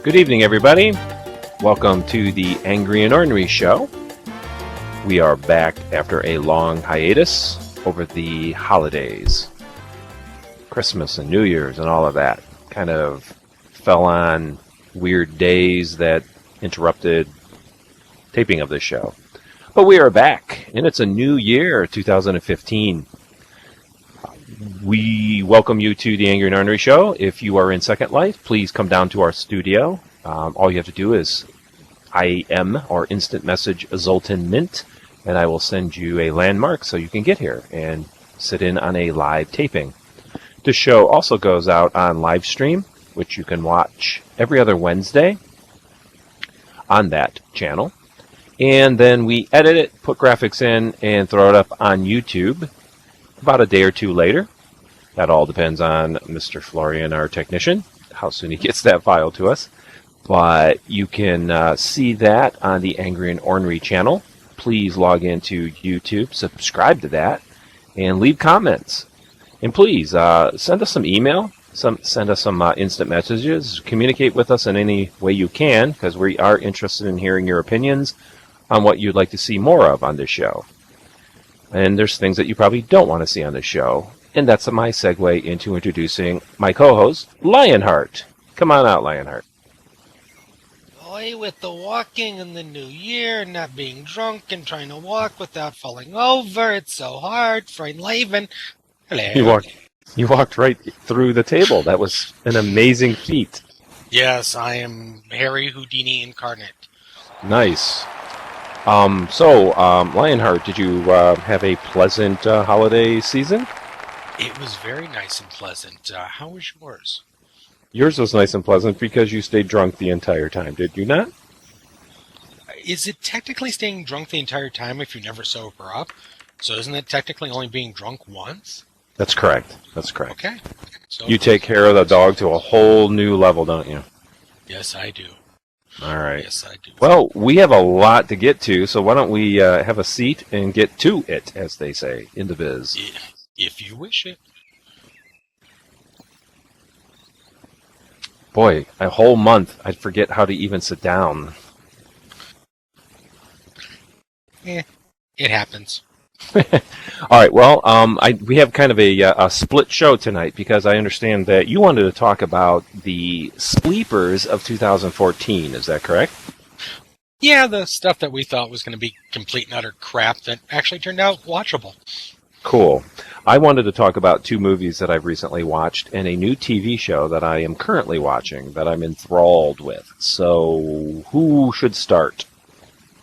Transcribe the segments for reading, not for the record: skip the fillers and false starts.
Good evening, everybody. Welcome to the Angry and Ornery Show. We are back after a long hiatus over the holidays. Christmas and New Year's and all of that kind of fell on weird days that interrupted taping of this show. But we are back, and it's a new year, 2015. We welcome you to the Angry and Ornery Show. If you are in Second Life, please come down to our studio. All you have to do is IM or instant message Zoltan Mint, and I will send you a landmark so you can get here and sit in on a live taping. The show also goes out on live stream, which you can watch every other Wednesday on that channel. And then we edit it, put graphics in, and throw it up on YouTube about a day or two later. That all depends on Mr. Florian, our technician, how soon he gets that file to us. But you can see that on the Angry and Ornery channel. Please log into YouTube, subscribe to that, and leave comments. And please send us some email, send us some instant messages. Communicate with us in any way you can, because we are interested in hearing your opinions on what you'd like to see more of on this show. And there's things that you probably don't want to see on this show. And that's my segue into introducing my co-host, Lionheart. Come on out, Lionheart. Boy, with the walking in the new year, and not being drunk and trying to walk without falling over, it's so hard. Freund Leben. Hello. You walked right through the table. That was an amazing feat. Yes, I am Harry Houdini incarnate. Nice. Lionheart, did you have a pleasant holiday season? It was very nice and pleasant. How was yours? Yours was nice and pleasant because you stayed drunk the entire time, did you not? Is it technically staying drunk the entire time if you never sober up? So isn't it technically only being drunk once? That's correct. Okay. So you take care of the dog to a whole new level, don't you? Yes, I do. All right. Yes, I do. Well, we have a lot to get to, so why don't we have a seat and get to it, as they say in the biz. If you wish it. Boy, a whole month, I'd forget how to even sit down. It happens. All right, well, we have kind of a split show tonight because I understand that you wanted to talk about the sleepers of 2014. Is that correct? Yeah, the stuff that we thought was going to be complete and utter crap that actually turned out watchable. Cool. I wanted to talk about two movies that I've recently watched and a new TV show that I am currently watching that I'm enthralled with. So, who should start?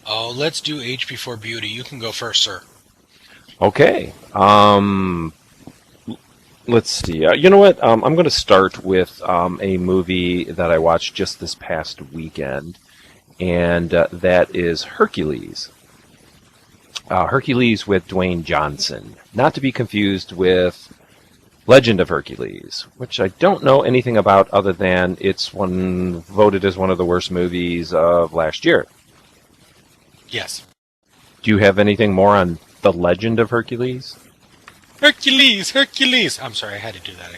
Oh, let's do Age Before Beauty. You can go first, sir. Okay. Let's see. You know what? I'm going to start with a movie that I watched just this past weekend, and that is Hercules. Hercules with Dwayne Johnson. Not to be confused with Legend of Hercules, which I don't know anything about other than it's voted as one of the worst movies of last year. Yes. Do you have anything more on The Legend of Hercules? Hercules! I'm sorry, I had to do that.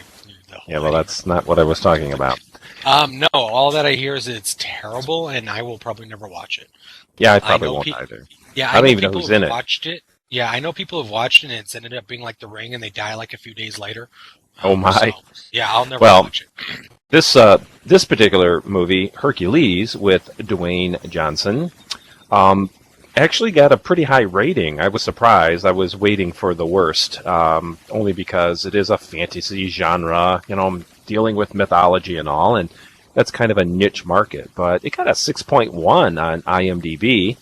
Yeah, well, that's not what I was talking about. No, all that I hear is it's terrible, and I will probably never watch it. Yeah, I probably won't either. Yeah, I don't even know who's in it. Watched it. Yeah, I know people have watched it, and it's ended up being like The Ring, and they die like a few days later. Oh my! So, yeah, I'll never watch it. This particular movie, Hercules, with Dwayne Johnson, actually got a pretty high rating. I was surprised. I was waiting for the worst, only because it is a fantasy genre, dealing with mythology and all, and that's kind of a niche market. But it got a 6.1 on IMDb,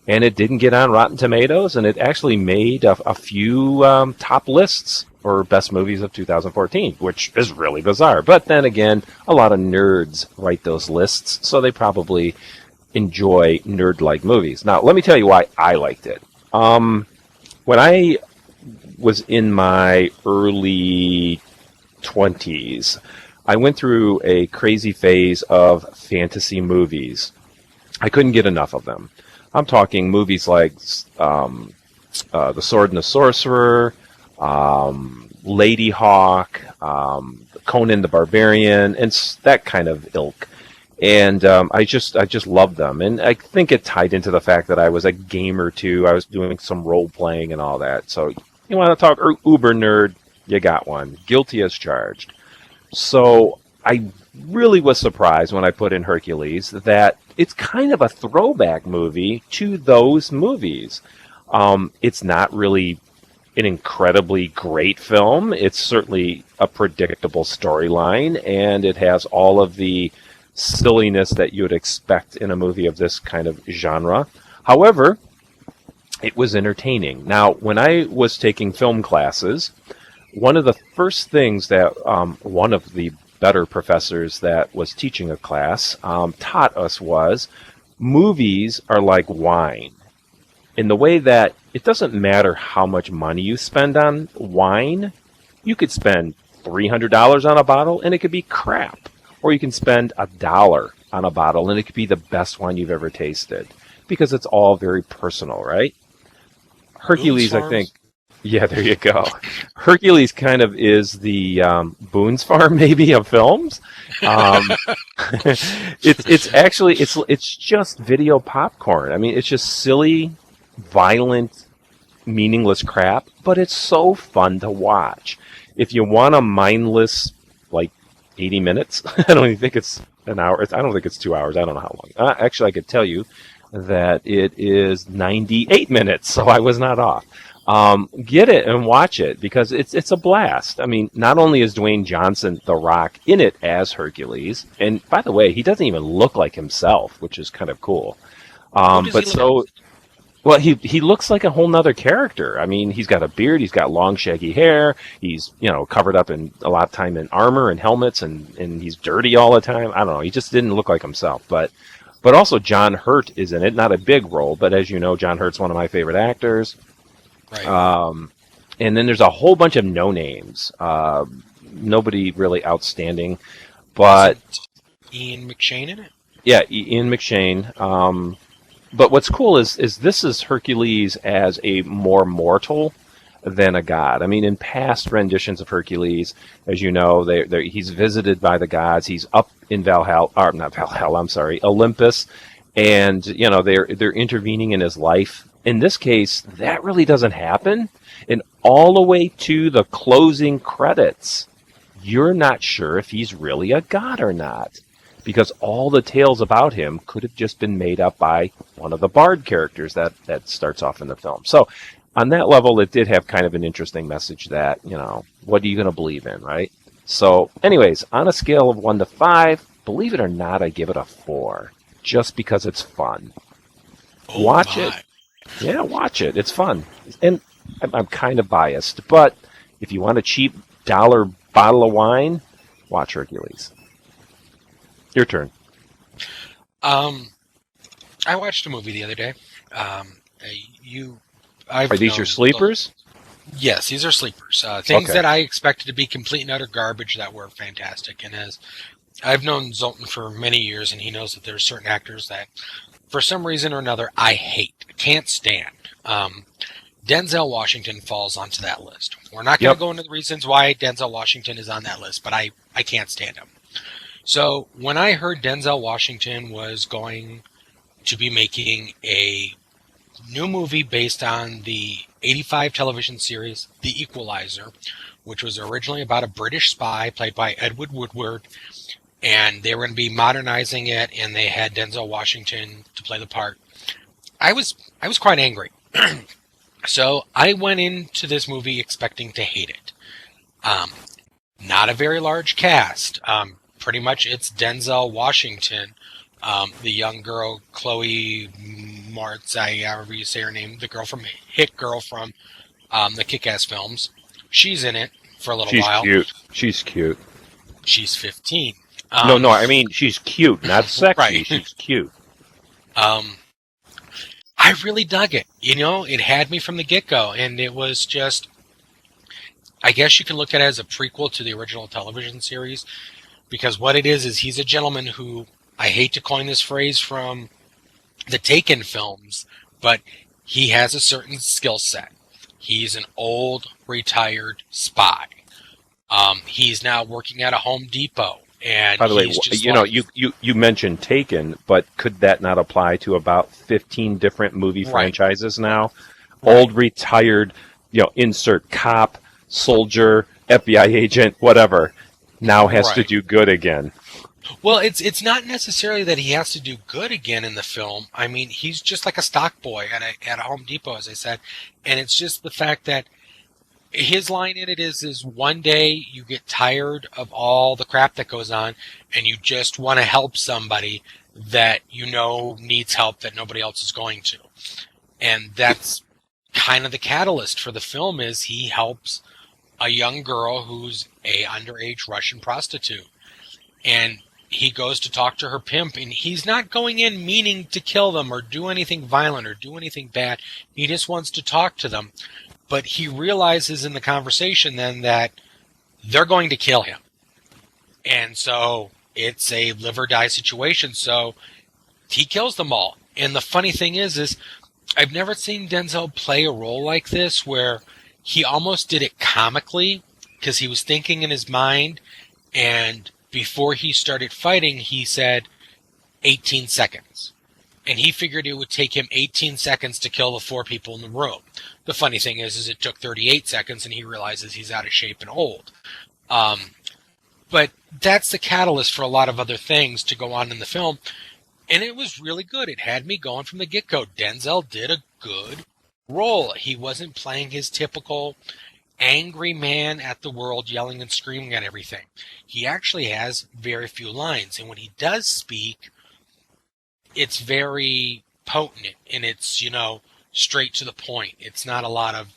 and it didn't get on Rotten Tomatoes, and it actually made a few top lists for best movies of 2014, which is really bizarre. But then again, a lot of nerds write those lists, so they probably enjoy nerd-like movies. Now, let me tell you why I liked it. When I was in my early 20s, I went through a crazy phase of fantasy movies. I couldn't get enough of them. I'm talking movies like The Sword and the Sorcerer, Lady Hawk, Conan the Barbarian, and that kind of ilk. And I just love them, and I think it tied into the fact that I was a gamer too. I was doing some role playing and all that. So you want to talk uber nerd? You got one. Guilty as charged. So I really was surprised when I put in Hercules that it's kind of a throwback movie to those movies. It's not really an incredibly great film. It's certainly a predictable storyline, and it has all of the silliness that you would expect in a movie of this kind of genre. However, it was entertaining. Now, when I was taking film classes, one of the first things that one of the better professors that was teaching a class taught us was movies are like wine, in the way that it doesn't matter how much money you spend on wine. You could spend $300 on a bottle and it could be crap. Or you can spend $1 on a bottle and it could be the best wine you've ever tasted. Because it's all very personal, right? Hercules, I think. Yeah, there you go. Hercules kind of is the Boone's Farm, maybe, of films. It's just video popcorn. I mean, it's just silly, violent, meaningless crap, but it's so fun to watch. If you want a mindless, like, 80 minutes, I don't even think it's an hour. I don't think it's 2 hours. I don't know how long. Actually, I could tell you that it is 98 minutes, so I was not off. Get it and watch it because it's a blast. I mean, not only is Dwayne Johnson, The Rock, in it as Hercules, and by the way, he doesn't even look like himself, which is kind of cool. Well, he looks like a whole nother character. I mean, he's got a beard, he's got long shaggy hair, he's covered up in a lot of time in armor and helmets, and he's dirty all the time. I don't know, he just didn't look like himself. But also John Hurt is in it, not a big role, but as you know, John Hurt's one of my favorite actors. Right. And then there's a whole bunch of no names. Nobody really outstanding, but Ian McShane in it. Yeah, Ian McShane. But what's cool is this is Hercules as a more mortal than a god. I mean, in past renditions of Hercules, as you know, he's visited by the gods. He's up in Olympus, and they're intervening in his life. In this case, that really doesn't happen, and all the way to the closing credits, you're not sure if he's really a god or not. Because all the tales about him could have just been made up by one of the bard characters that starts off in the film. So on that level, it did have kind of an interesting message that, what are you going to believe in, right? So anyways, on a scale of 1 to 5, believe it or not, I give it a 4, just because it's fun. Watch it. Yeah, watch it. It's fun. And I'm kind of biased, but if you want a cheap $1 bottle of wine, watch Hercules. Your turn. I watched a movie the other day. Are these your sleepers? Yes, these are sleepers. Things that I expected to be complete and utter garbage that were fantastic. And as I've known Zoltan for many years, and he knows that there are certain actors that, for some reason or another, I hate, can't stand. Denzel Washington falls onto that list. We're not going to go into the reasons why Denzel Washington is on that list, but I can't stand him. So when I heard Denzel Washington was going to be making a new movie based on the 85 television series The Equalizer, which was originally about a British spy played by Edward Woodward, and they were going to be modernizing it, and they had Denzel Washington to play the part, I was quite angry. So I went into this movie expecting to hate it. Not a very large cast. Pretty much it's Denzel Washington, the young girl, Chloe Moretz, however you say her name, the girl from Hit Girl from the Kick-Ass films. She's in it for a little while. She's cute. She's 15. No, I mean, she's cute, not sexy. Right. She's cute. I really dug it. It had me from the get-go, and it was just, I guess you can look at it as a prequel to the original television series. Because what it is he's a gentleman who, I hate to coin this phrase from the Taken films, but he has a certain skill set. He's an old, retired spy. He's now working at a Home Depot. And by the way, he's just you know, you mentioned Taken, but could that not apply to about 15 different movie franchises now? Right. Old retired, you know, insert cop, soldier, FBI agent, whatever, now has to do good again. Well, it's not necessarily that he has to do good again in the film. I mean, he's just like a stock boy at a Home Depot, as I said, and it's just the fact that his line in it is one day you get tired of all the crap that goes on, and you just want to help somebody that you know needs help that nobody else is going to, and that's kind of the catalyst for the film. Is he helps a young girl who's a underage Russian prostitute, and he goes to talk to her pimp, and he's not going in meaning to kill them or do anything violent or do anything bad. He just wants to talk to them. But he realizes in the conversation then that they're going to kill him. And so it's a live or die situation. So he kills them all. And the funny thing is I've never seen Denzel play a role like this where he almost did it comically because he was thinking in his mind, and before he started fighting, he said 18 seconds. And he figured it would take him 18 seconds to kill the 4 people in the room. The funny thing is it took 38 seconds, and he realizes he's out of shape and old. But that's the catalyst for a lot of other things to go on in the film. And it was really good. It had me going from the get-go. Denzel did a good role. He wasn't playing his typical angry man at the world yelling and screaming at everything. He actually has very few lines, and when he does speak, it's very potent, and it's, you know, straight to the point. It's not a lot of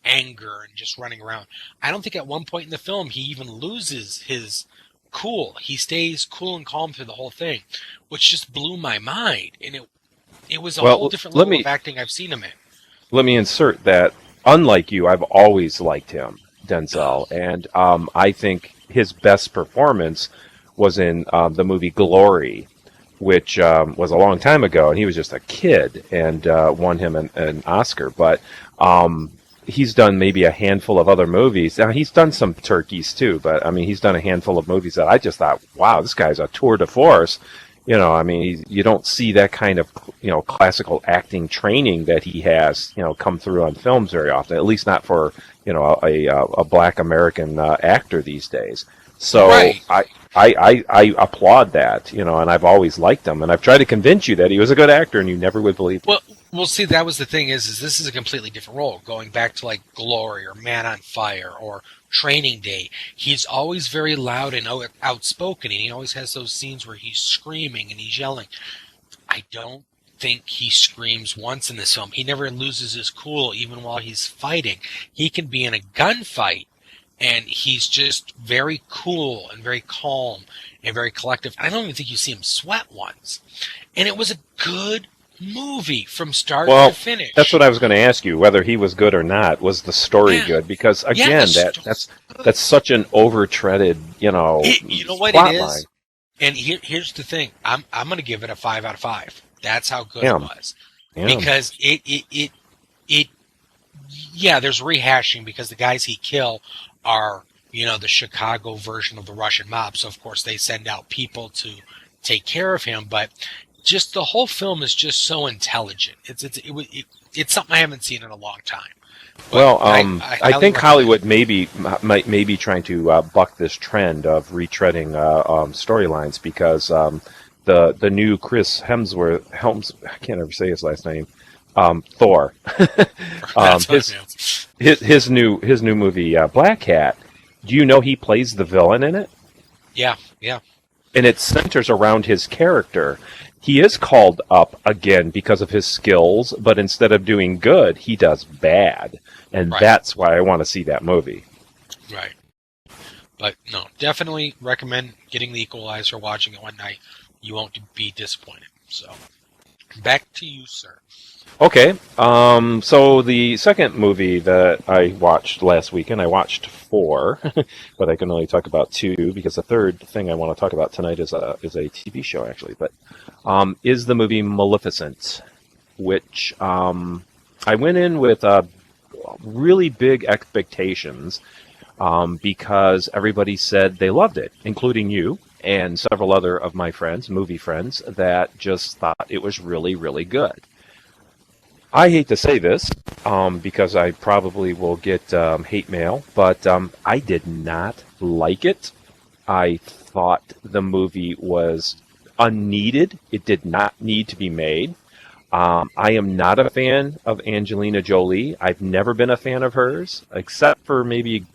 anger and just running around. I don't think at one point in the film he even loses his cool. He stays cool and calm through the whole thing, which just blew my mind, and it was a whole different level of acting I've seen him in. Let me insert that. Unlike you, I've always liked him, Denzel, and I think his best performance was in the movie Glory, which was a long time ago, and he was just a kid and won him an Oscar. But he's done maybe a handful of other movies. Now, he's done some turkeys too, but I mean, he's done a handful of movies that I just thought, wow, this guy's a tour de force. You know, I mean, you don't see that kind of, you know, classical acting training that he has, you know, come through on films very often. At least not for, you know, a Black American actor these days. So I applaud that, you know, and I've always liked him, and I've tried to convince you that he was a good actor, and you never would believe me. Well, see, that was the thing is this is a completely different role. Going back to like Glory or Man on Fire or Training Day, he's always very loud and outspoken, and he always has those scenes where he's screaming and he's yelling. I don't think he screams once in this film. He never loses his cool even while he's fighting. He can be in a gunfight, and he's just very cool and very calm and very collective. I don't even think you see him sweat once. And it was a good movie from start to finish. That's what I was going to ask you, whether he was good or not. Was the story good? Because again, that's such an over-treaded, you know, you know what it is. Line. And here's the thing: I'm going to give it a 5 out of 5. That's how good it was. Because it there's rehashing because the guys he kill are, you know, the Chicago version of the Russian mob. So of course they send out people to take care of him, but just the whole film is just so intelligent. It's something I haven't seen in a long time. But well, I think Hollywood may be trying to buck this trend of retreading storylines because the new Chris Hemsworth, I can't ever say his last name, Thor, his new movie Black Hat. Do you know he plays the villain in it? Yeah. And it centers around his character. He is called up again because of his skills, but instead of doing good, he does bad. And that's why I want to see that movie. Right. But no, definitely recommend getting the Equalizer, watching it one night. You won't be disappointed. So, back to you, sir. Okay. So the second movie that I watched last weekend, I watched 4, but I can only talk about 2 because the third thing I want to talk about tonight is a TV show, actually. But is the movie Maleficent, which I went in with really big expectations. because everybody said they loved it, including you and several other of my friends, movie friends, that just thought it was really, really good. I hate to say this because I probably will get hate mail, but I did not like it. I thought the movie was unneeded. It did not need to be made. I am not a fan of Angelina Jolie. I've never been a fan of hers, except for maybe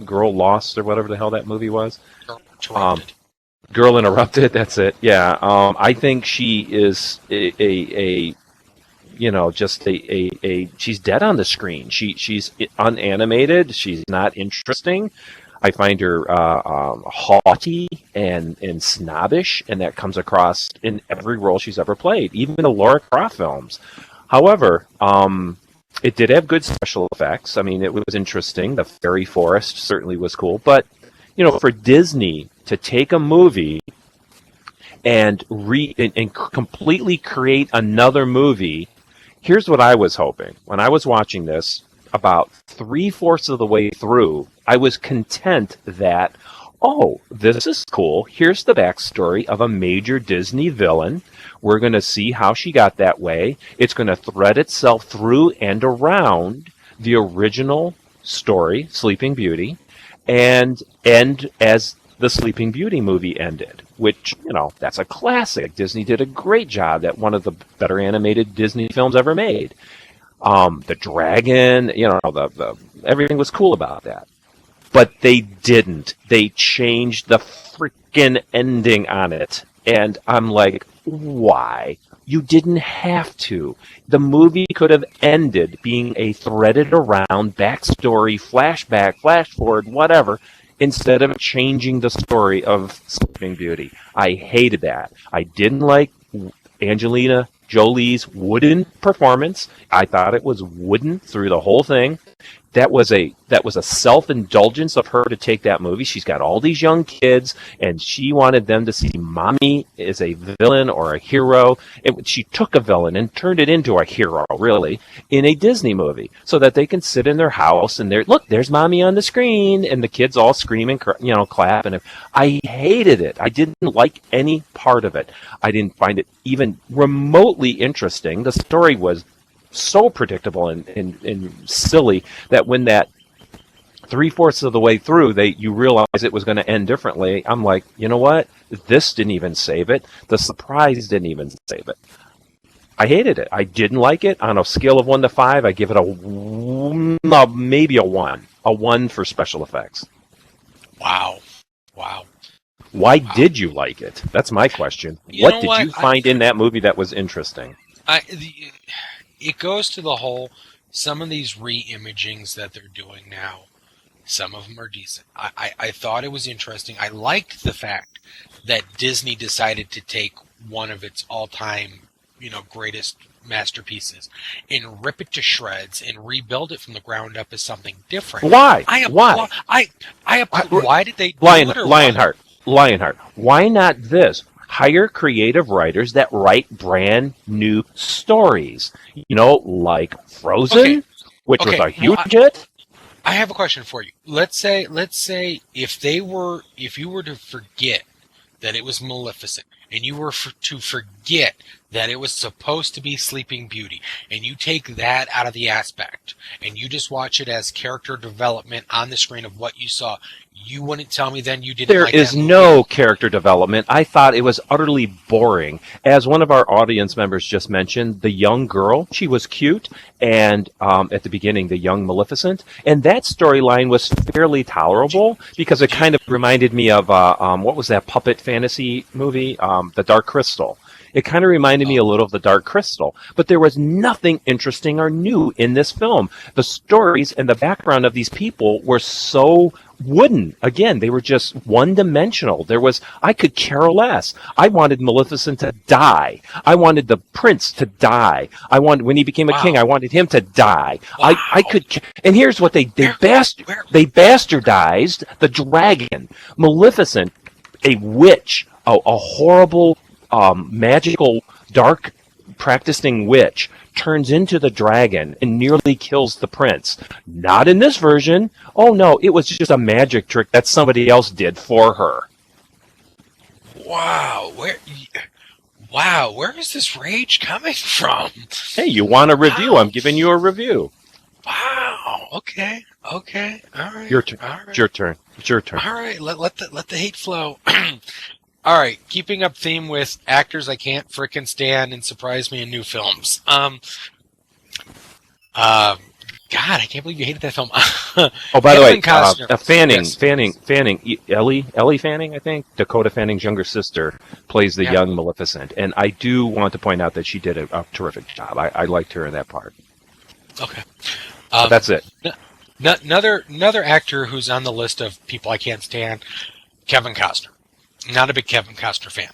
Girl Lost or whatever the hell that movie was. Girl Interrupted, that's it. Yeah, I think she is a just a she's dead on the screen. She's unanimated. She's not interesting. I find her haughty and snobbish, and that comes across in every role she's ever played, even the Laura Croft films. However, it did have good special effects. I mean, it was interesting. The fairy forest certainly was cool. But, for Disney to take a movie and completely create another movie, here's what I was hoping. When I was watching this, about 3/4 of the way through, I was content that, oh, this is cool. Here's the backstory of a major Disney villain. We're going to see how she got that way. It's going to thread itself through and around the original story, Sleeping Beauty, and end as the Sleeping Beauty movie ended, which, that's a classic. Disney did a great job at one of the better animated Disney films ever made. The dragon, everything was cool about that. But they didn't. They changed the freaking ending on it. And I'm like, why? You didn't have to. The movie could have ended being a threaded around backstory, flashback, flash forward, whatever, instead of changing the story of Sleeping Beauty. I hated that. I didn't like Angelina Jolie's wooden performance. I thought it was wooden through the whole thing. That was a self-indulgence of her to take that movie. She's got all these young kids, and she wanted them to see mommy as a villain or a hero. She took a villain and turned it into a hero, really, in a Disney movie, so that they can sit in their house and look, there's mommy on the screen, and the kids all scream and clap. And I hated it. I didn't like any part of it. I didn't find it even remotely interesting. The story was so predictable and silly that when that 3/4 of the way through you realize it was going to end differently, I'm like, you know what? This didn't even save it. The surprise didn't even save it. I hated it. I didn't like it. On a scale of 1 to 5, I give it maybe a 1. A 1 for special effects. Wow. Why did you like it? That's my question. What did you find in that movie that was interesting? It goes to the whole, some of these re-imagings that they're doing now, some of them are decent. I thought it was interesting. I liked the fact that Disney decided to take one of its all-time, greatest masterpieces and rip it to shreds and rebuild it from the ground up as something different. Why? Why? Why did they do Lionheart, why not this? Hire creative writers that write brand new stories. Like Frozen, which was a huge hit. I have a question for you. Let's say if you were to forget that it was Maleficent, and you were to forget that it was supposed to be Sleeping Beauty, and you take that out of the aspect, and you just watch it as character development on the screen of what you saw, you wouldn't tell me then you didn't like that movie? There is no character development. I thought it was utterly boring. As one of our audience members just mentioned, the young girl, she was cute, and at the beginning, the young Maleficent, and that storyline was fairly tolerable because it kind of reminded me of, what was that puppet fantasy movie? The Dark Crystal. It kind of reminded me a little of The Dark Crystal, but there was nothing interesting or new in this film. The stories and the background of these people were so wooden. Again, they were just one-dimensional. I could care less. I wanted Maleficent to die. I wanted the prince to die. When he became a king, I wanted him to die. Wow. And here's what they bastardized the dragon. Maleficent, a witch, a horrible, magical, dark, practicing witch, turns into the dragon and nearly kills the prince. Not in this version. Oh no, it was just a magic trick that somebody else did for her. Wow, where is this rage coming from? Hey, you want a review? Wow. I'm giving you a review. Wow. Okay. All right. Your turn. All right. It's your turn. It's your turn. All right. Let the hate flow. All right. Keeping up theme with actors I can't frickin' stand and surprise me in new films. God, I can't believe you hated that film. Oh, by the way, Fanning, Ellie Fanning, I think, Dakota Fanning's younger sister, plays the young Maleficent, and I do want to point out that she did a terrific job. I liked her in that part. Okay, that's it. Another actor who's on the list of people I can't stand, Kevin Costner. Not a big Kevin Costner fan.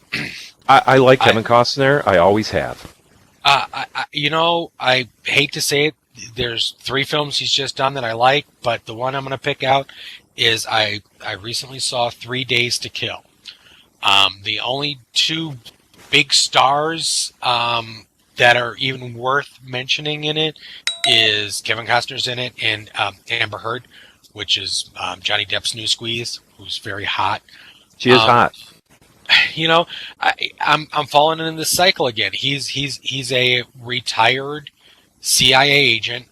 I like Kevin Costner. I always have. I hate to say it. There's 3 films he's just done that I like, but the one I'm going to pick out is I recently saw 3 Days to Kill. The only 2 big stars that are even worth mentioning in it is Kevin Costner's in it and Amber Heard, which is Johnny Depp's new squeeze, who's very hot. She is hot. I'm falling into this cycle again. He's a retired CIA agent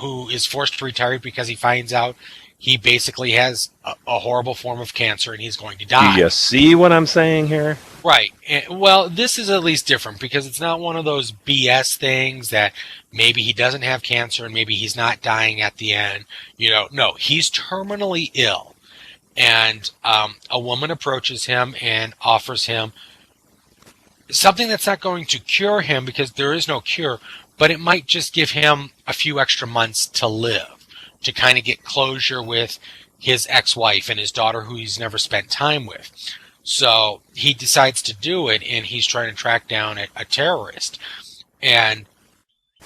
who is forced to retire because he finds out he basically has a horrible form of cancer and he's going to die. Do you see what I'm saying here? Right. Well, this is at least different because it's not one of those BS things that maybe he doesn't have cancer and maybe he's not dying at the end. No, he's terminally ill. And a woman approaches him and offers him something that's not going to cure him because there is no cure, but it might just give him a few extra months to live, to kind of get closure with his ex-wife and his daughter who he's never spent time with. So he decides to do it, and he's trying to track down a terrorist. And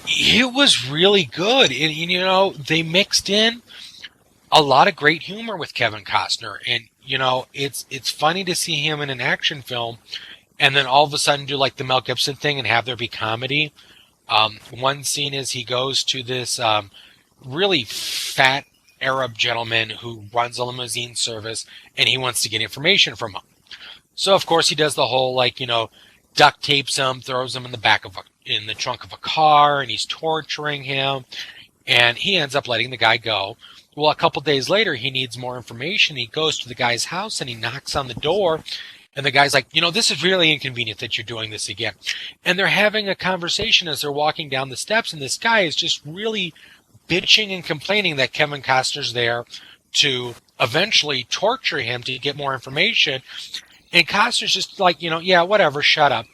it was really good. And, they mixed in a lot of great humor with Kevin Costner. And, it's funny to see him in an action film and then all of a sudden do like the Mel Gibson thing and have there be comedy. One scene is he goes to this really fat Arab gentleman who runs a limousine service, and he wants to get information from him. So, of course, he does the whole, duct tapes him, throws him in the trunk of a car, and he's torturing him, and he ends up letting the guy go. Well, a couple days later, he needs more information. He goes to the guy's house, and he knocks on the door, and the guy's like, this is really inconvenient that you're doing this again. And they're having a conversation as they're walking down the steps, and this guy is just really bitching and complaining that Kevin Costner's there to eventually torture him to get more information. And Costner's just like, yeah, whatever, shut up.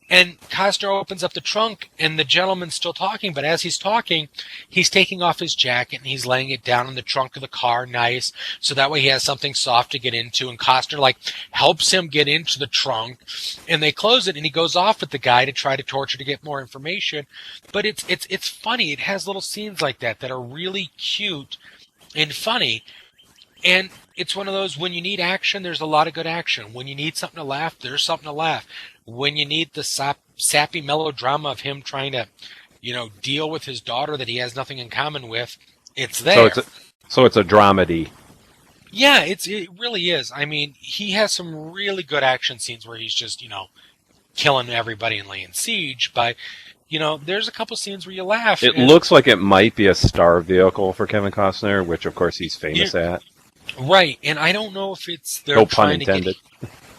And Costner opens up the trunk, and the gentleman's still talking, but as he's talking, he's taking off his jacket, and he's laying it down in the trunk of the car, nice, so that way he has something soft to get into, and Costner, helps him get into the trunk, and they close it, and he goes off with the guy to try to torture to get more information. But it's funny. It has little scenes like that are really cute and funny, and it's one of those, when you need action, there's a lot of good action. When you need something to laugh, there's something to laugh. When you need the sappy melodrama of him trying to, deal with his daughter that he has nothing in common with, it's there. So it's a dramedy. Yeah, it really is. I mean, he has some really good action scenes where he's just, killing everybody and laying siege, but, there's a couple scenes where you laugh. It looks like it might be a star vehicle for Kevin Costner, which of course he's famous at. Right, and I don't know if they're no trying pun intended.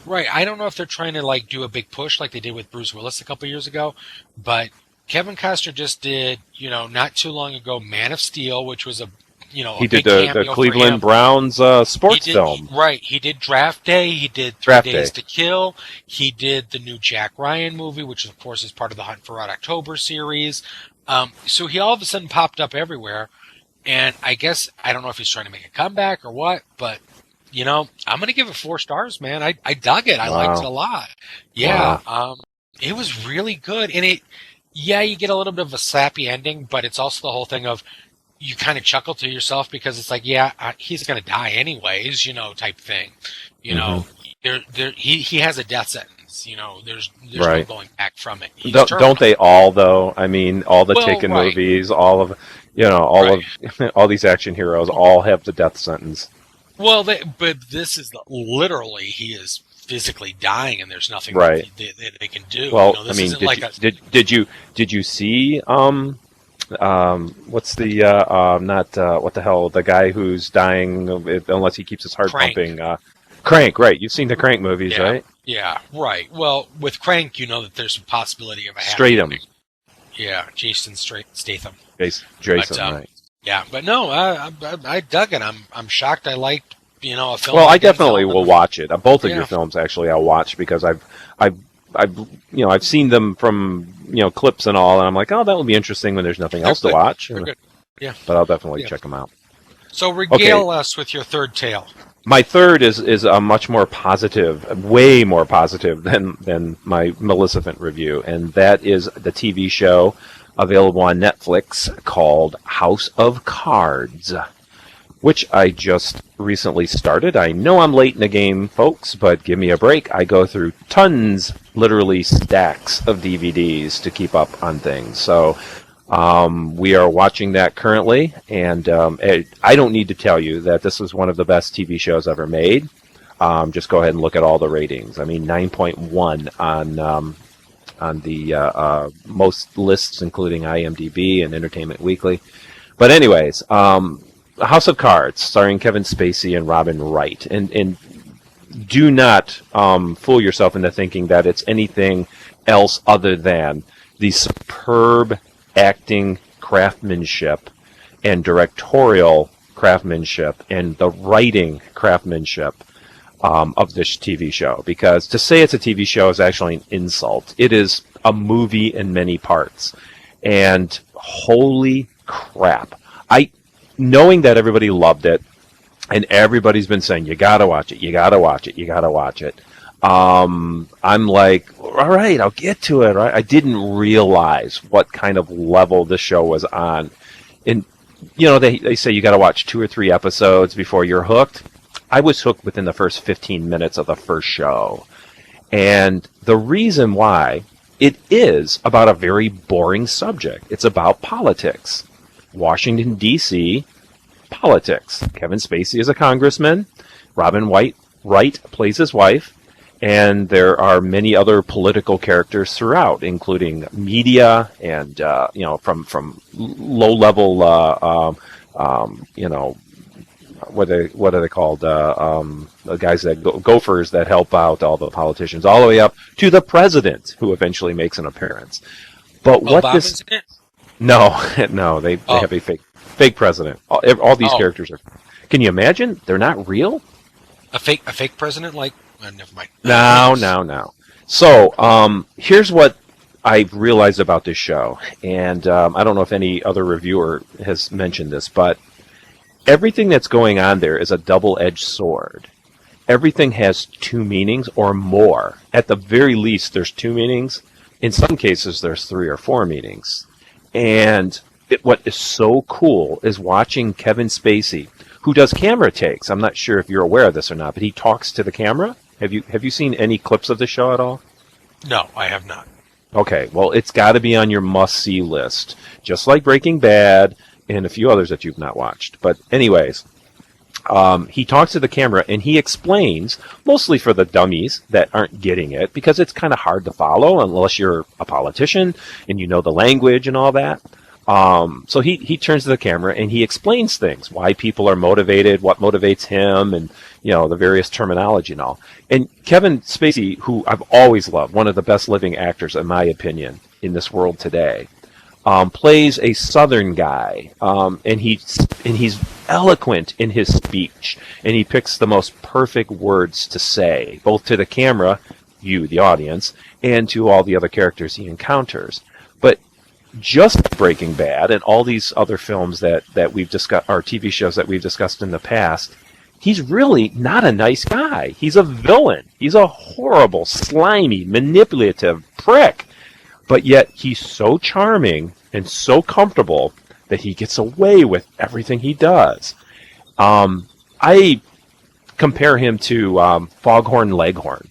Right, I don't know if they're trying to do a big push like they did with Bruce Willis a couple years ago, but Kevin Costner just did, not too long ago, Man of Steel, which was he did the Cleveland Browns sports film. Right, he did Draft Day, he did 3 Days to Kill, he did the new Jack Ryan movie, which of course is part of the Hunt for Red October series. So he all of a sudden popped up everywhere, and I guess, I don't know if he's trying to make a comeback or what, but I'm going to give it 4 stars, man. I dug it. I liked it a lot. Yeah. Wow. It was really good. And you get a little bit of a sappy ending, but it's also the whole thing of you kind of chuckle to yourself because it's like, he's going to die anyways, type thing. He has a death sentence. ends. There's Right. no going back from it. Don't they all though? I mean, all the Taken right. movies, all of all of all these action heroes all have the death sentence. Well, but this is literally he is physically dying, and there's nothing Right. that they can do. Well, this I mean, isn't like did you see what's the not what the hell, the guy who's dying unless he keeps his heart Crank. pumping? Crank, right? You've seen the Crank movies, Yeah. right? Yeah, right. Well, with Crank, that there's a possibility of a happy Stratham. ending. Yeah, Jason Statham. Jason, But, right? Yeah, but no, I dug it. I'm shocked. I liked a film. Well, like I definitely will watch it. Both of Yeah. your films, actually, I'll watch because I've seen them from clips and all, and I'm like, oh, that will be interesting when there's nothing else to watch. They're good. Yeah. But I'll definitely Yeah. check them out. So regale us with your third tale. My third is a much more positive, way more positive than my Maleficent review, and that is the TV show available on Netflix called House of Cards, which I just recently started. I know I'm late in the game, folks, but give me a break. I go through tons, literally stacks of DVDs to keep up on things. So we are watching that currently, and I don't need to tell you that this is one of the best TV shows ever made. Just go ahead and look at all the ratings. I mean, 9.1 on the most lists, including IMDb and Entertainment Weekly. But anyways, House of Cards, starring Kevin Spacey and Robin Wright. And do not fool yourself into thinking that it's anything else other than the superb acting craftsmanship and directorial craftsmanship and the writing craftsmanship of this TV show. Because to say it's a TV show is actually an insult. It is a movie in many parts. And holy crap. Knowing that everybody loved it, and everybody's been saying, you gotta watch it, you gotta watch it, you gotta watch it. I'm like, all right, I'll get to it. Right? I didn't realize what kind of level the show was on. And, they say you gotta watch 2 or 3 episodes before you're hooked. I was hooked within the first 15 minutes of the first show. And the reason why, it is about a very boring subject. It's about politics. Washington, D.C., politics. Kevin Spacey is a congressman. Robin Wright plays his wife. And there are many other political characters throughout, including media and, from low-level, what are they called? The guys that gophers that help out all the politicians, all the way up to the president, who eventually makes an appearance. But what Bob this... is in it? No, they have a fake president. All these characters are. Can you imagine? They're not real. A fake president, like never mind. No. So here's what I've realized about this show, and I don't know if any other reviewer has mentioned this, but everything that's going on there is a double-edged sword. Everything has 2 meanings or more. At the very least, there's 2 meanings. In some cases, there's 3 or 4 meanings. And what is so cool is watching Kevin Spacey, who does camera takes. I'm not sure if you're aware of this or not, but he talks to the camera. Have you seen any clips of the show at all? No, I have not. Okay, well, it's got to be on your must-see list, just like Breaking Bad and a few others that you've not watched. But anyways, he talks to the camera, and he explains, mostly for the dummies that aren't getting it, because it's kind of hard to follow unless you're a politician and you know the language and all that. So he turns to the camera, and he explains things, why people are motivated, what motivates him, and the various terminology and all. And Kevin Spacey, who I've always loved, one of the best living actors, in my opinion, in this world today, plays a Southern guy, and he's eloquent in his speech, and he picks the most perfect words to say, both to the camera, you, the audience, and to all the other characters he encounters. But just Breaking Bad and all these other films that we've discussed, or TV shows that we've discussed in the past, he's really not a nice guy. He's a villain. He's a horrible, slimy, manipulative prick. But yet he's so charming and so comfortable that he gets away with everything he does. I compare him to Foghorn Leghorn.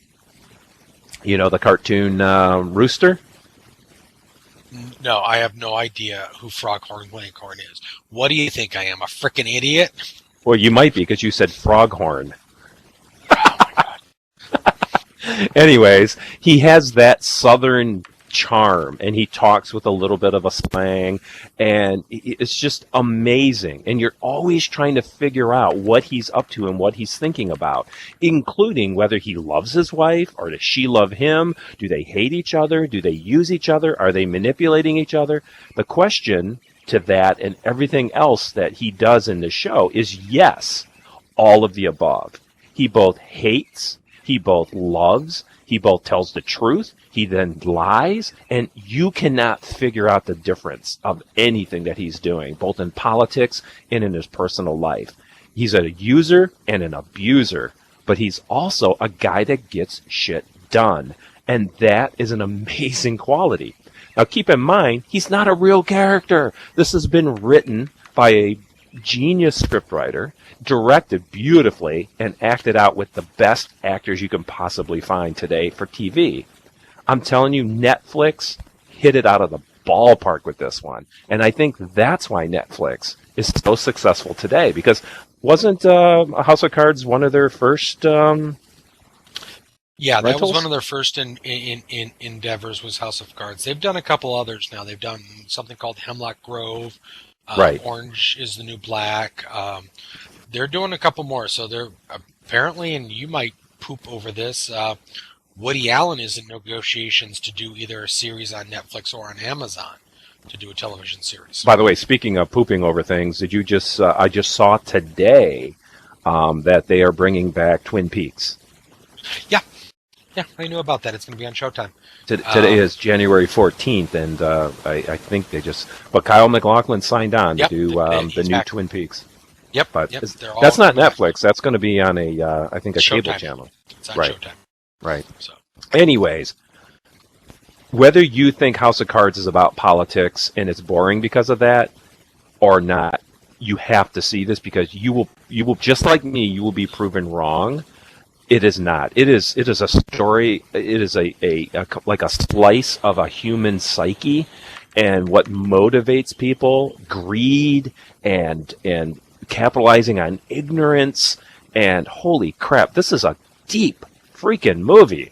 You know the cartoon Rooster? No, I have no idea who Froghorn Leghorn is. What do you think I am, a frickin' idiot? Well, you might be because you said Froghorn. Anyways, he has that southern charm, and he talks with a little bit of a slang, and it's just amazing. And you're always trying to figure out what he's up to and what he's thinking about, including whether he loves his wife or does she love him. Do they hate each other? Do they use each other? Are they manipulating each other? The question to that and everything else that he does in the show is yes, all of the above. He both hates, he both loves, he both tells the truth, he then lies, and you cannot figure out the difference of anything that he's doing, both in politics and in his personal life. He's a user and an abuser, but he's also a guy that gets shit done, and that is an amazing quality. Now keep in mind, he's not a real character. This has been written by a genius scriptwriter, directed beautifully, and acted out with the best actors you can possibly find today for TV. I'm telling you, Netflix hit it out of the ballpark with this one. And I think that's why Netflix is so successful today, because wasn't House of Cards one of their first Yeah, that rentals? was one of their first endeavors was House of Cards. They've done a couple others now. They've done something called Hemlock Grove. Right. Orange is the New Black. They're doing a couple more. So they're apparently, and you might poop over this, Woody Allen is in negotiations to do either a series on Netflix or on Amazon to do a television series. By the way, speaking of pooping over things, did you just? I just saw today that they are bringing back Twin Peaks. Yeah, I knew about that. It's going to be on Showtime. Today is January 14th, and I think they just. But Kyle MacLachlan signed on to do the new back. Twin Peaks. Yep, But that's not Netflix. That's going to be on I think a Showtime. cable channel. It's on Right. Showtime. Right. So. Anyways, whether you think House of Cards is about politics and it's boring because of that or not, you have to see this because you will just like me, you will be proven wrong. It is not. It is a story. It is a like a slice of a human psyche and what motivates people, greed and capitalizing on ignorance, and holy crap, this is a deep freaking movie.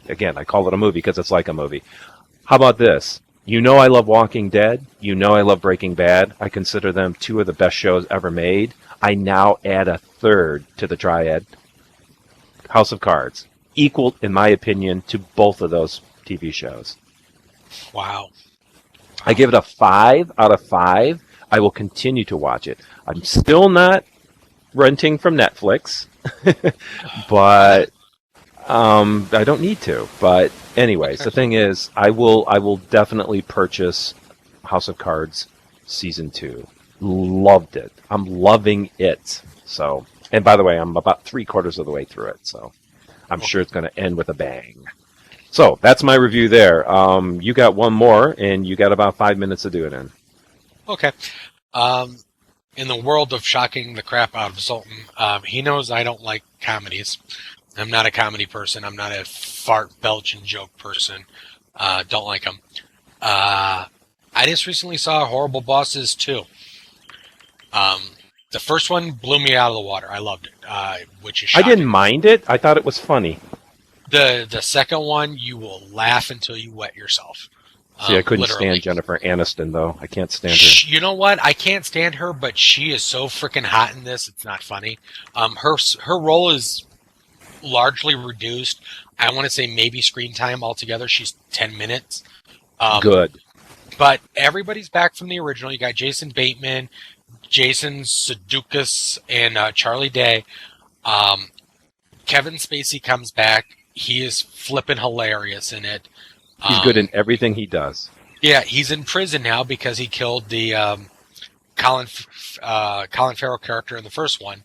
Again, I call it a movie because it's like a movie. How about this? You know I love Walking Dead. You know I love Breaking Bad. I consider them two of the best shows ever made. I now add a third to the triad. House of Cards. Equal, in my opinion, to both of those TV shows. Wow. I give it a 5 out of 5. I will continue to watch it. I'm still not renting from Netflix, but I don't need to. But anyways, the thing is, I will definitely purchase House of Cards Season 2. Loved it. I'm loving it. So, and by the way, I'm about 3/4 of the way through it, so I'm sure it's going to end with a bang. So that's my review there. You got one more, and you got about 5 minutes to do it in. Okay. In the world of shocking the crap out of Zoltan, he knows I don't like comedies. I'm not a comedy person. I'm not a fart, belch, and joke person. Don't like them. I just recently saw Horrible Bosses 2. The first one blew me out of the water. I loved it, which is shocking. I didn't mind it. I thought it was funny. The second one, you will laugh until you wet yourself. See, I couldn't literally. stand Jennifer Aniston, though. I can't stand her. You know what? I can't stand her, but she is so freaking hot in this. It's not funny. Her role is largely reduced. I want to say maybe screen time altogether. She's 10 minutes. Good. But everybody's back from the original. You got Jason Bateman, Jason Sudeikis, and Charlie Day. Kevin Spacey comes back. He is flippin' hilarious in it. He's good in everything he does. Yeah, he's in prison now because he killed the Colin Farrell character in the first one.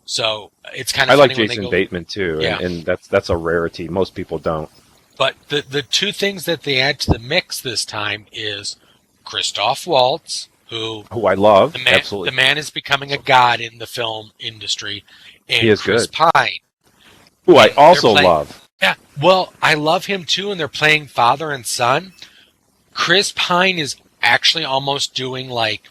So it's kind of I like funny Jason Bateman too, Yeah. and that's a rarity. Most people don't. But the two things that they add to the mix this time is Christoph Waltz, who I love. the Absolutely. man is becoming a god in the film industry, and He is Chris good. Pine. Who I also They're playing- love. Yeah, well, I love him too, and they're playing father and son. Chris Pine is actually almost doing like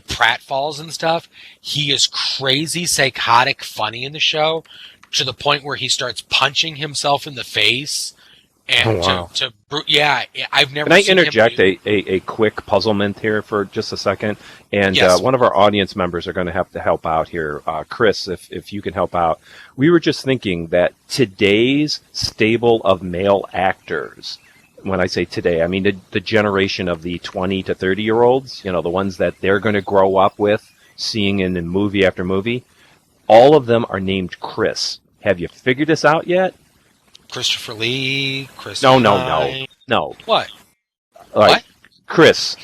pratfalls and stuff. He is crazy, psychotic, funny in the show to the point where he starts punching himself in the face. And yeah, I've never. Can I seen interject him a quick puzzlement here for just a second? And Yes. One of our audience members are going to have to help out here. Chris, if you can help out. We were just thinking that today's stable of male actors, when I say today, I mean the generation of the 20 to 30-year-olds, the ones that they're going to grow up with, seeing in movie after movie, all of them are named Chris. Have you figured this out yet? Christopher Lee, Chris. No. What? Like, Chris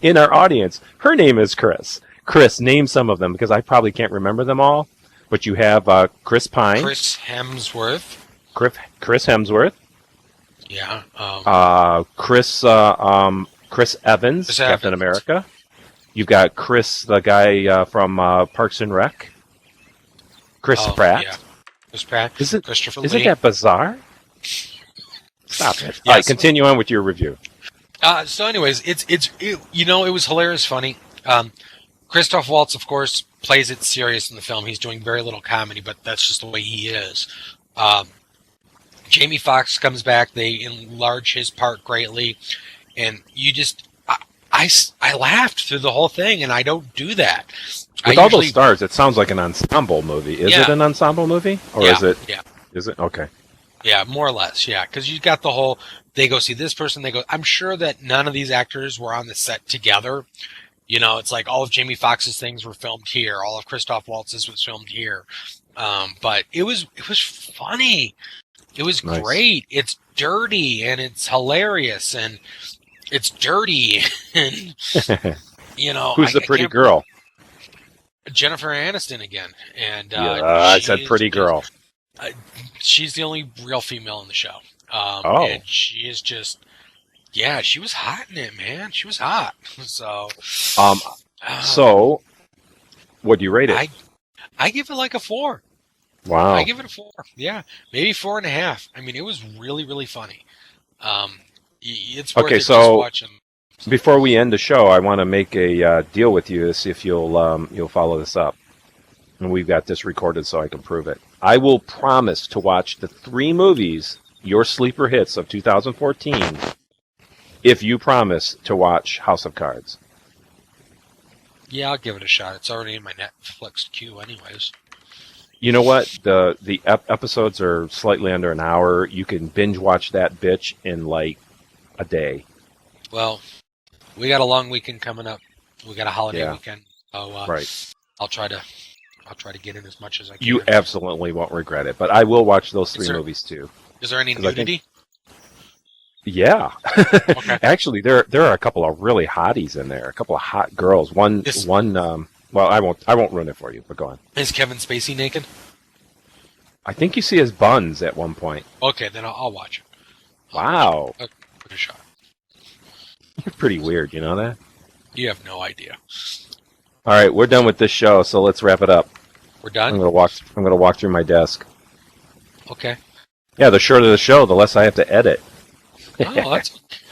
in our audience. Her name is Chris. Chris, name some of them because I probably can't remember them all. But you have Chris Pine, Chris Hemsworth. Chris Hemsworth. Yeah. Chris Evans, Captain America. You've got Chris, the guy from Parks and Rec. Chris Pratt. Yeah. Chris Pratt. Christopher Lee. Isn't that bizarre? Stop it. Yes. All right, continue on with your review. So, anyways, it was hilarious, funny. Christoph Waltz, of course, plays it serious in the film. He's doing very little comedy, but that's just the way he is. Jamie Foxx comes back. They enlarge his part greatly, and you just, I laughed through the whole thing, and I don't do that. With all those stars, it sounds like an ensemble movie. Is it an ensemble movie, or is it? Yeah. Is it okay? Yeah, more or less. Yeah, because you got the whole. They go see this person. They go. I'm sure that none of these actors were on the set together. It's like all of Jamie Foxx's things were filmed here. All of Christoph Waltz's was filmed here. But it was funny. It was nice. Great. It's dirty and it's hilarious and it's dirty and Who's the pretty girl? Jennifer Aniston again. And I said pretty girl. She's the only real female in the show. And she is just. Yeah, she was hot in it, man. She was hot. So, so what do you rate it? I give it like a 4. Wow. I give it a 4. Yeah, maybe 4.5. I mean, it was really, really funny. It's worth it just watching. Before we end the show, I want to make a deal with you to see if you'll follow this up. And we've got this recorded so I can prove it. I will promise to watch the 3 movies, your sleeper hits of 2014. If you promise to watch House of Cards. Yeah, I'll give it a shot. It's already in my Netflix queue anyways. You know what? The episodes are slightly under an hour. You can binge watch that bitch in like a day. Well, we got a long weekend coming up. We got a holiday weekend. So, right. I'll try to get in as much as I can. You absolutely won't regret it. But I will watch those 3 movies too. Is there any nudity? Yeah. Okay. Actually, there are a couple of really hotties in there. A couple of hot girls. One. Well, I won't ruin it for you. But go on. Is Kevin Spacey naked? I think you see his buns at one point. Okay, then I'll watch it. Wow. I'll give it a shot. You're pretty weird. You know that? You have no idea. All right, we're done with this show, so let's wrap it up. We're done. I'm gonna walk through my desk. Okay. Yeah, the shorter the show, the less I have to edit. Oh,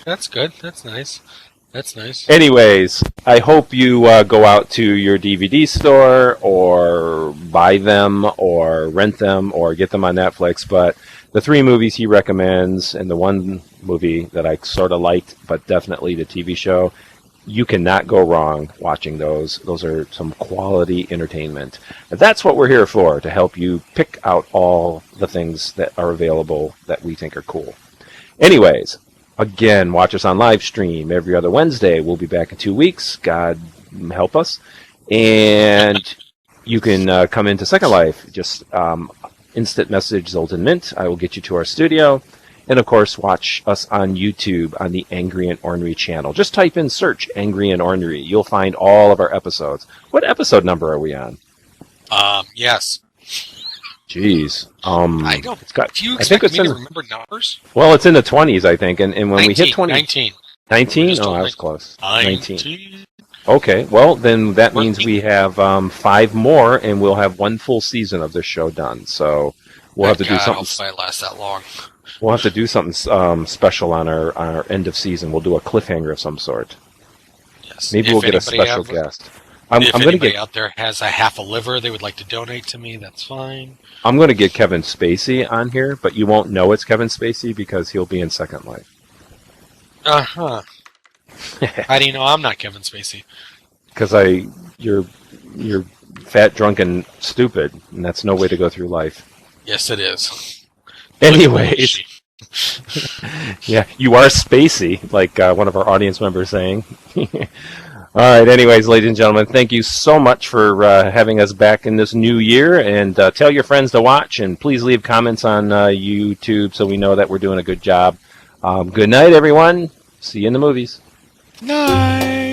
that's good. That's nice. That's nice. Anyways, I hope you go out to your DVD store or buy them or rent them or get them on Netflix. But the 3 movies he recommends and the 1 movie that I sort of liked, but definitely the TV show, you cannot go wrong watching those. Those are some quality entertainment. And that's what we're here for, to help you pick out all the things that are available that we think are cool. Anyways, again, watch us on live stream every other Wednesday. We'll be back in 2 weeks. God help us. And you can come into Second Life. Just instant message Zoltan Mint. I will get you to our studio. And, of course, watch us on YouTube on the Angry and Ornery channel. Just type in search Angry and Ornery. You'll find all of our episodes. What episode number are we on? Yes. Jeez. I don't. Do you expect me to remember numbers? Well, it's in the 20s, I think. And when 19, we hit 20... 19. 19? Oh, I was close. 19. Okay, well, then that means we have 5 more, and we'll have 1 full season of this show done. So We'll have to do something. Hopefully it lasts that long. We'll have to do something special on our end of season. We'll do a cliffhanger of some sort. Yes. Maybe we'll get a special guest. If anybody out there has a half a liver they would like to donate to me, that's fine. I'm going to get Kevin Spacey on here, but you won't know it's Kevin Spacey because he'll be in Second Life. Uh-huh. How do you know I'm not Kevin Spacey? Because you're fat, drunk, and stupid, and that's no way to go through life. Yes, it is. Anyways, yeah, you are Spacey, like one of our audience members saying. All right, anyways, ladies and gentlemen, thank you so much for having us back in this new year, and tell your friends to watch, and please leave comments on YouTube so we know that we're doing a good job. Good night, everyone. See you in the movies. Night.